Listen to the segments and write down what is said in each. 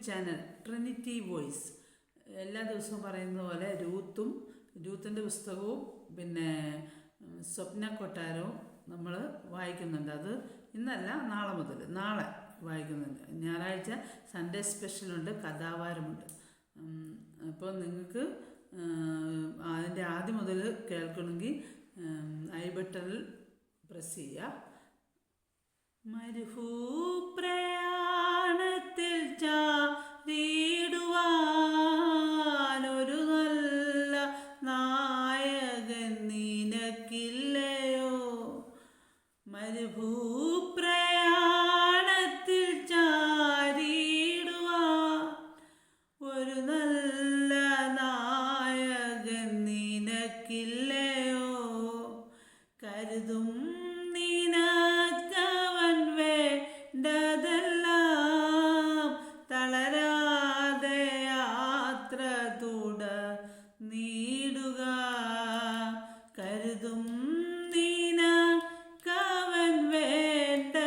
Channel Trinity voice. എല്ലാ ദിവസവും പറയുന്ന പോലെ രൂത്തിൻ്റെ പുസ്തകവും പിന്നെ സ്വപ്ന കൊട്ടാരവും നമ്മൾ വായിക്കുന്നുണ്ട്. അത് ഇന്നല്ല, നാളെ വായിക്കുന്നുണ്ട്. ഞായറാഴ്ച സൺഡേ സ്പെഷ്യലുണ്ട്, കഥാവാരമുണ്ട്. അപ്പോൾ നിങ്ങൾക്ക് അതിൻ്റെ ആദ്യം മുതൽ കേൾക്കണമെങ്കിൽ ഐ ബട്ടണിൽ പ്രസ് ചെയ്യുക. മരുഭൂപ്രയാണത്തിൽ ചാടിടുവാനൊരു നല്ല നായകൻ നിനക്കില്ലയോ? മരുഭൂപ്രയാണത്തിൽ ചാടിടുവാൻ ഒരു നല്ല നായകൻ നിനക്കില്ലയോ? കരുതും നിനക്കവൻ വേണ്ടതെല്ലാം, തളരാതെ യാത്ര തുടർന്നിടുക. കരുതും നിനക്കവൻ വേണ്ടതെല്ലാം,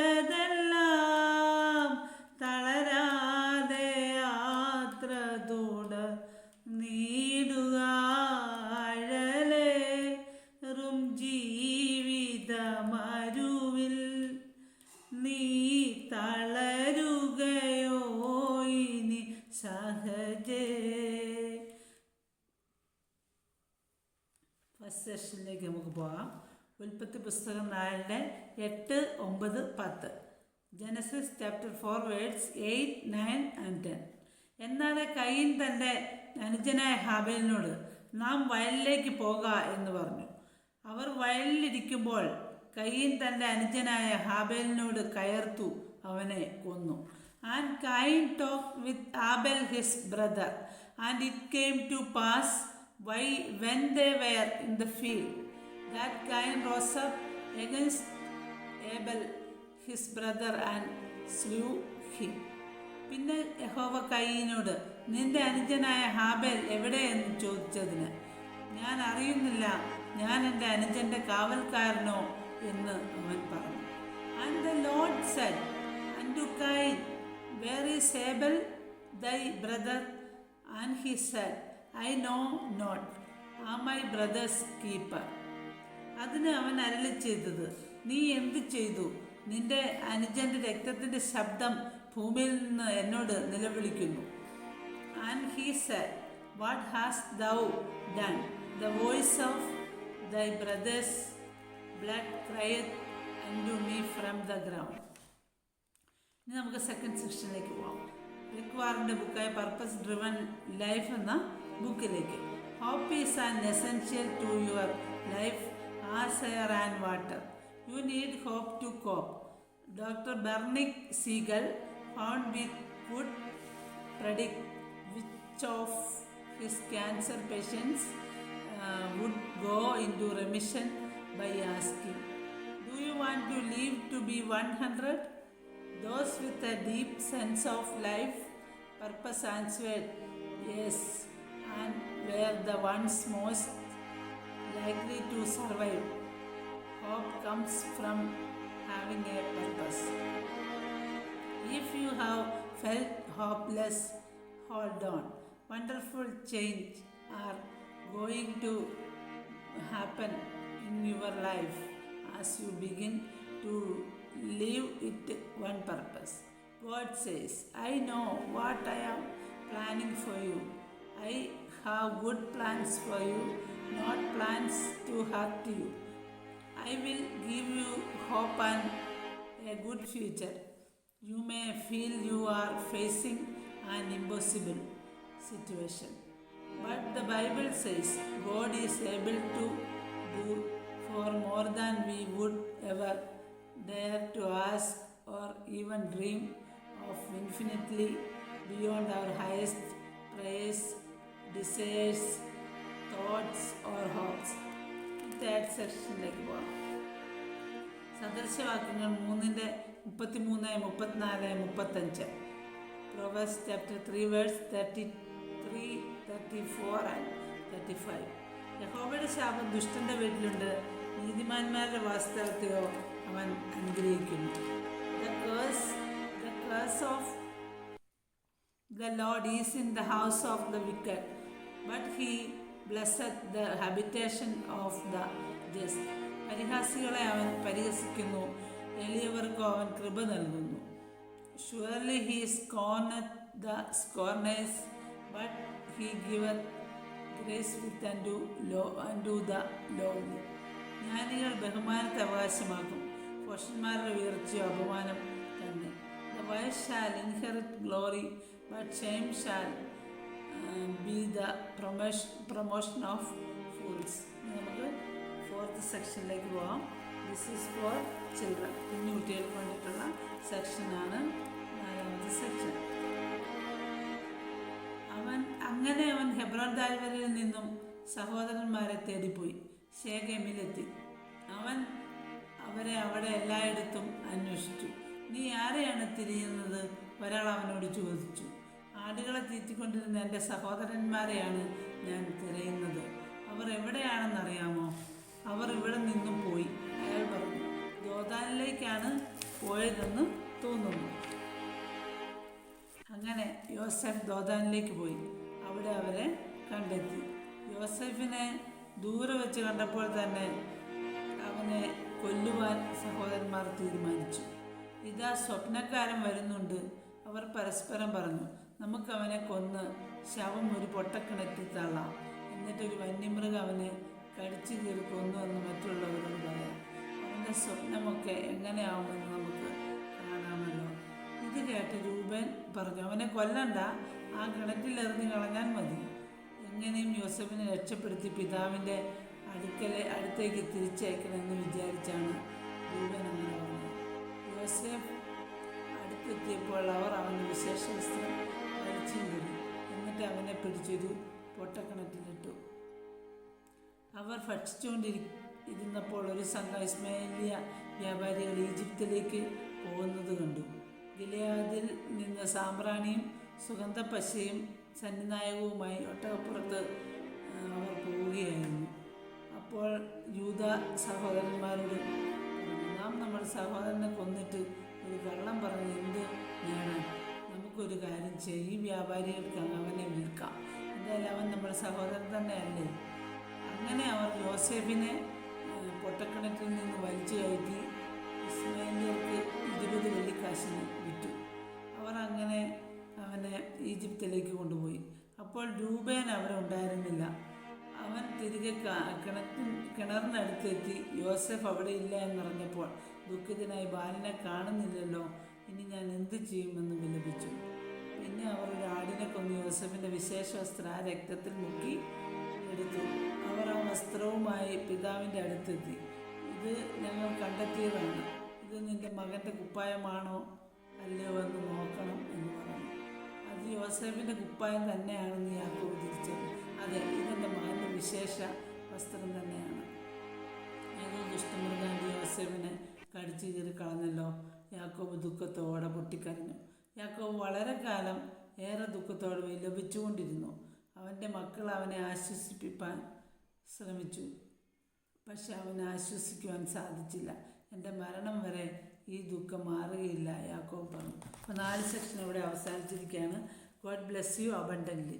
തളരാതെ യാത്ര തുടർന്നിടുക. അഴലേറും ജീവിതമരുവിൽ നീ തളരുകയോ ഇനി സഹജേ? ഫസ്റ്റ് സെഷനിലേക്ക് നമുക്ക് പോകാം. ഉൽപ്പത്തി പുസ്തകം 4 8, 9, 10. Genesis chapter 4 words 8, 9 and 10. എന്നാൽ കയീൻ തൻ്റെ അനുജനായ ഹാബേലിനോട് നാം വയലിലേക്ക് പോക എന്ന് പറഞ്ഞു. അവർ വയലിലിരിക്കുമ്പോൾ കയീൻ തൻ്റെ അനുജനായ ഹാബേലിനോട് കയർത്തു അവനെ കൊന്നു. And Cain talked with Abel his brother, and it came to pass when they were in the field that Cain rose up against Abel his brother and slew him. പിന്നെ യഹോവ കയീനോട് നിന്റെ അനുജനായ ഹാബേൽ എവിടെയെന്ന് ചോദിച്ചതിന് ഞാൻ അറിയുന്നില്ല, ഞാൻ എൻ്റെ അനുജൻ്റെ കാവൽക്കാരനോ എന്ന് അവൻ പറഞ്ഞു. And the Lord said unto Cain, where is Abel thy brother? And he said, I know not, am my brother's keeper. അതിന് അവൻ അരുളി ചെയ്തത്, നീ എന്ത് ചെയ്തു? നിന്റെ അനുജൻ്റെ രക്തത്തിൻ്റെ ശബ്ദം ഭൂമിയിൽ നിന്ന് എന്നോട് നിലവിളിക്കുന്നു. And he said, what hast thou done? The voice of thy brother's blood crieth unto me from the ground. ഇനി നമുക്ക് സെക്കൻഡ് സെക്ഷനിലേക്ക് പോകാം. റിക് വാറിൻ്റെ ബുക്കായ പർപ്പസ് ഡ്രിവൺ ലൈഫ് എന്ന ബുക്കിലേക്ക്. Hope is an essential to your life as air and water. You need hope to cope. Doctor Bernie Siegel found we could predict which of his cancer patients would go into remission by asking, do you want to live to be 100? Those with a deep sense of life purpose answered yes, and were the ones most likely to survive. Hope comes from having a purpose. If you have felt hopeless, hold on. Wonderful change are going to happen in your life as you begin to live it one purpose. God says, I know what I am planning for you. I have good plans for you, not plans to hurt you. I will give you hope and a good future. You may feel you are facing an impossible situation, but the Bible says God is able to do far more than we would ever dare to ask or even dream of, infinitely beyond our highest prayers, desires, thoughts or hopes. Third സെക്ഷനിലേക്ക് പോകാം. സദൃശവാക്യങ്ങൾ 3 33, 34, 35. Proverbs chapter 3 verse 33, 34 and 35. യഹോവയുടെ ശാപം ദുഷ്ടന്റെ വീട്ടിലുണ്ട്, നീതിമാന്മാരുടെ വാസ്തവത്തെയോ അവൻ അനുഗ്രഹിക്കുന്നു. The curse of The Lord is in the house of the wicked, but he blesseth the habitation of the just. പരിഹാസികളെ അവൻ പരിഹസിക്കുന്നു, എളിയവർക്കും അവൻ കൃപ നൽകുന്നു. Surely he scorneth the scorners, but he giveth grace with unto the lowly. ജ്ഞാനികൾ ബഹുമാനത്തെ അവകാശമാക്കും, ഭോഷന്മാരുടെ ഉയർച്ചയോ അപമാനം തന്നെ. The wise shall inherit glory, but shame shall be the promotion of fools. നമുക്ക് fourth സെക്ഷനിലേക്ക് പോകാം. ദിസ് ഈസ് ഫോർ ചിൽഡ്രൻ, കുഞ്ഞു കുട്ടികൾക്ക് വേണ്ടിയിട്ടുള്ള സെക്ഷനാണ് 4ാമത്തെ സെക്ഷൻ. അങ്ങനെ അവൻ ഹെബ്രോൻ താഴ്വരയിൽ നിന്നും സഹോദരന്മാരെ തേടിപ്പോയി ശേഖേമിലെത്തി. അവൻ അവരെ അവിടെ എല്ലായിടത്തും അന്വേഷിച്ചു. നീ ആരെയാണ് തിരിയുന്നത്? ഒരാൾ അവനോട് ചോദിച്ചു. ആടുകളെ തീറ്റിക്കൊണ്ടിരുന്ന എൻ്റെ സഹോദരന്മാരെയാണ് ഞാൻ തിരയുന്നത്. അവർ എവിടെയാണെന്നറിയാമോ? അവർ ഇവിടെ നിന്നും പോയി. അയാൾ പറഞ്ഞു, ദോതാനിലേക്കാണ് പോയതെന്ന് തോന്നുന്നു. അങ്ങനെ യോസെഫ് ദോതാനിലേക്ക് പോയി. അവിടെ അവരെ കണ്ടെത്തി. യോസെഫിനെ ദൂരെ വെച്ച് കണ്ടപ്പോൾ തന്നെ അവനെ കൊല്ലുവാൻ സഹോദരന്മാർ തീരുമാനിച്ചു. ഇതാ സ്വപ്നക്കാരൻ വരുന്നുണ്ട്. അവർ പരസ്പരം പറഞ്ഞു, നമുക്കവനെ കൊന്ന് ശവം ഒരു പൊട്ടക്കിണറ്റിൽ തള്ളാം, എന്നിട്ടൊരു വന്യമൃഗം അവനെ കടിച്ചു കീറി കൊന്നു എന്ന് മറ്റുള്ളവരോട് പറയാം. അവൻ്റെ സ്വപ്നമൊക്കെ എങ്ങനെയാവുമെന്ന് നമുക്ക് കാണാമല്ലോ. ഇത് കേട്ട് രൂപൻ പറഞ്ഞു, അവനെ കൊല്ലണ്ട, ആ കിണറ്റിലെറിഞ്ഞ് കളഞ്ഞാൽ മതി. എങ്ങനെയും യോസെഫിനെ രക്ഷപ്പെടുത്തി പിതാവിൻ്റെ അടുത്തേക്ക് തിരിച്ചയക്കണമെന്ന് വിചാരിച്ചാണ് രൂപൻ അങ്ങനെ പറഞ്ഞത്. യോസെഫ് അടുത്തെത്തിയപ്പോൾ അവർ അവൻ്റെ വിശേഷ വസ്ത്രം വലിച്ചു കീറി, എന്നിട്ട് അവനെ പിടിച്ചൊരു പൊട്ടക്കിണറ്റിലിട്ടു. അവർ ഭക്ഷിച്ചുകൊണ്ടിരുന്നപ്പോൾ ഒരു സംഘം ഇസ്മായേലിയ വ്യാപാരികൾ ഈജിപ്തിലേക്ക് പോകുന്നത് കണ്ടു. ഗിലെയാദിൽ നിന്ന് സാമ്പ്രാണിയും സുഗന്ധപ്പശയും സന്നിനായകവുമായി ഒട്ടകപ്പുറത്ത് അവർ പോവുകയായിരുന്നു. അപ്പോൾ യൂദ സഹോദരന്മാരോട് പറഞ്ഞു, നാം നമ്മുടെ സഹോദരനെ കൊന്നിട്ട് ഒരു കള്ളം പറഞ്ഞ് എന്ത് നേടാൻ? നമുക്കൊരു കാര്യം ചെയ്യും, ഈ വ്യാപാരികൾക്ക് അവനെ വിൽക്കാം. എന്തായാലും അവൻ നമ്മുടെ സഹോദരൻ തന്നെയല്ലേ. അങ്ങനെ അവർ യോസെഫിനെ പൊട്ടക്കിണറ്റിൽ നിന്ന് വലിച്ചു കയറ്റി ഇസ്മായേലിയർക്ക് 20 വെള്ളിക്കാശിന് വിറ്റു. അവർ അങ്ങനെ അവനെ ഈജിപ്തിലേക്ക് കൊണ്ടുപോയി. അപ്പോൾ രൂപേൻ അവിടെ ഉണ്ടായിരുന്നില്ല. അവൻ തിരികെ കിണറിനടുത്തെത്തി. യോസെഫ് അവിടെ ഇല്ല എന്നറിഞ്ഞപ്പോൾ ദുഃഖിതനായി, ബാലനെ കാണുന്നില്ലല്ലോ, ഇനി ഞാൻ എന്ത് ചെയ്യുമെന്ന് വിലപിച്ചു. പിന്നെ അവർ ഒരു ആടിനെ കൊന്ന് യോസെഫിൻ്റെ വിശേഷ വസ്ത്രം ആ രക്തത്തിൽ മുക്കി എടുത്തു. അവർ ആ വസ്ത്രവുമായി പിതാവിൻ്റെ അടുത്തെത്തി. ഇത് ഞങ്ങൾ കണ്ടെത്തിയതാണ്. ഇത് നിൻ്റെ മകൻ്റെ കുപ്പായമാണോ അല്ലയോ എന്ന് നോക്കണം എന്ന് പറഞ്ഞു. അത് യോസെഫിൻ്റെ കുപ്പായം തന്നെയാണെന്ന് യാക്കോബ് തിരിച്ചത്. അതെ, ഇതെൻ്റെ മകൻ്റെ വിശേഷ വസ്ത്രം തന്നെയാണ്. ഏതോ ദുഷ്ടമൃഗാൻ്റെ യോസെഫിനെ കടിച്ചു കീറി കളഞ്ഞല്ലോ. യാക്കോബ് ദുഃഖത്തോടെ പൊട്ടിക്കരഞ്ഞു. യാക്കോബ് വളരെ കാലം ഏറെ ദുഃഖത്തോടെ വിലപിച്ചുകൊണ്ടിരുന്നു. അവൻ്റെ മക്കൾ അവനെ ആശ്വസിപ്പിക്കാൻ ശ്രമിച്ചു, പക്ഷെ അവനെ ആശ്വസിക്കുവാൻ സാധിച്ചില്ല. എൻ്റെ മരണം വരെ ഈ ദുഃഖം മാറുകയില്ല, യാക്കോബ് പറഞ്ഞു. അപ്പോൾ 4 സെക്ഷൻ ഇവിടെ അവസാനിച്ചിരിക്കുകയാണ്. God bless you abundantly.